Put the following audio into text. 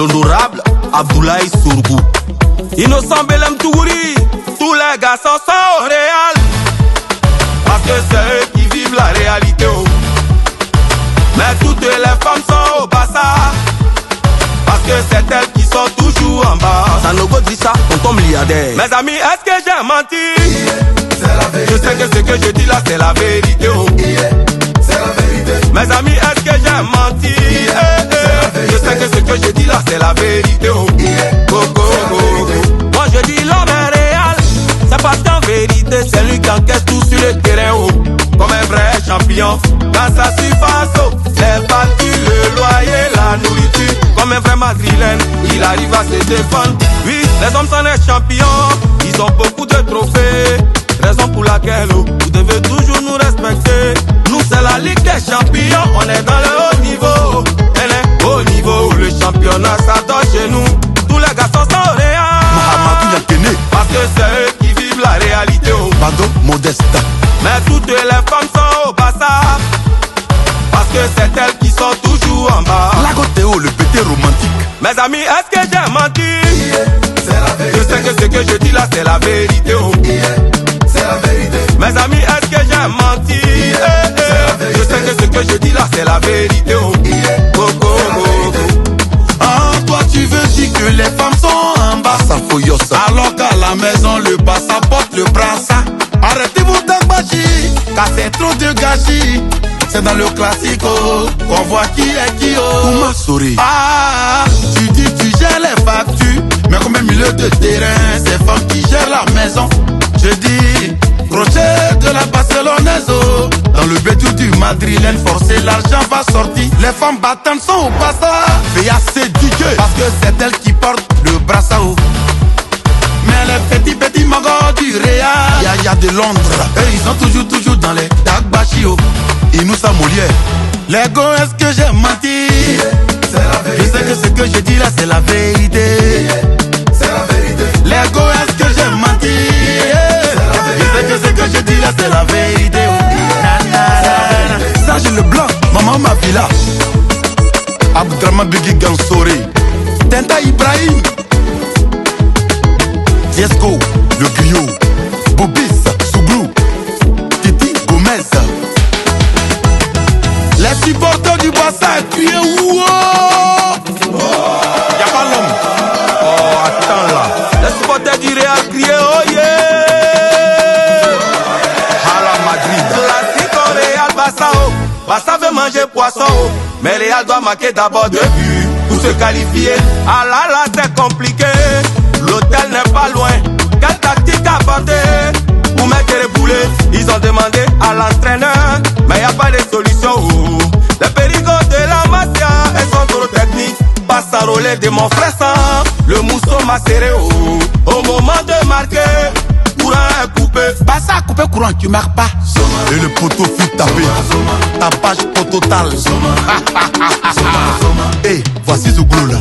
l'honorable Abdoulaye Sourgou. Innocent Belem Tougouri, tous les gars sont au Real. Parce que c'est eux qui vivent la réalité. Oh. Mais toutes les femmes sont au Barça. Parce que c'est elles qui sont toujours en bas. Sanogo dit ça, tonton milliardaire. Mes amis, est-ce que j'ai menti? C'est la vérité. Je sais que ce que je dis là, c'est la vérité. Oh. C'est la vérité. Mes amis, est-ce que j'ai menti? Je sais que ce que je dis là, c'est la vérité. Oh. Moi je dis l'homme est réel. C'est parce qu'en vérité, c'est lui qui encaisse tout sur le terrain. Oh. Comme un vrai champion. Dans sa surface, oh. Les bâtis, le loyer, la nourriture. Comme un vrai madrilène, il arrive à se défendre. Oui, les hommes sont des champions. Ils ont beaucoup de trophées. Raison pour laquelle oh, vous devez toujours nous respecter. Nous c'est la Ligue des Champions. On est dans le haut niveau. Elle est au niveau. Le championnat s'adore chez nous. Tous les garçons sont au Real. Mahamadou Yakene. Parce que c'est eux qui vivent la réalité. Oh. Pardon, modeste. Mais toutes les femmes sont au Barça. Parce que c'est elles qui sont toujours en bas. Lago Théo, le pété romantique. Mes amis, est-ce que j'ai menti? C'est la vérité. Je sais que ce que je dis là, c'est la vérité. Oh. C'est la vérité. Mes amis, est-ce que j'ai menti? Je sais que ce que je dis là, c'est la vérité. Oh. Ah, toi tu veux dire que les femmes sont en bas. Alors qu'à la maison, le Barça porte le brassard. Arrêtez vos tagbachi, car c'est trop de gâchis. C'est dans le classico qu'on voit qui est qui. Oh. Ah, tu dis tu gères les factures, mais comme un milieu de terrain, c'est femmes qui gèrent la maison. Je dis, crochet de la Barcelonaise. Oh. Dans le bétou du madrilène, forcé, l'argent va sortir. Les femmes battantes sont au Barça. VAC DJ, parce que c'est elles qui portent le brassard. Oh. Mais les petits mogos du Real, Yaya de Londres, eux ils sont toujours dans les Dagbachi. Oh. Et nous sommes Molière. Les gars, est-ce que j'ai menti? C'est la vérité. Je sais que ce que je dis là, c'est la vérité. C'est la vérité. Les gars, est-ce que j'ai menti? Je sais que ce que je dis là, c'est la vérité. Serge Leblanc, maman ma villa. Abdraman Biggie Gansori, Tenta Ibrahim, Diesco, le griot, Bobis, Souglou, Titi Gomez. Les supporters du Barça crient ouah. Y'a pas l'homme. Oh, attends là. Les supporters du Real crient oh yeah. Hala Madrid. Classique au Real Barça oh. Barça veut manger poisson oh. Mais Real doit marquer d'abord 2 buts pour se qualifier. Ah là là c'est compliqué. L'hôtel n'est pas loin. Quelle tactique apporter pour mettre les boulets? Ils ont demandé à l'entraîneur, mais y a pas de solution. Oh. Les périgos de la mafia, elles sont trop techniques. Passe à relais de mon frère sang. Le mousseau m'a serré. Oh. Au moment de marquer, courant est coupé. Passe à couper courant, tu marques pas. Et le poteau fut tapé. Tapage au total. Et voici Zouglou là.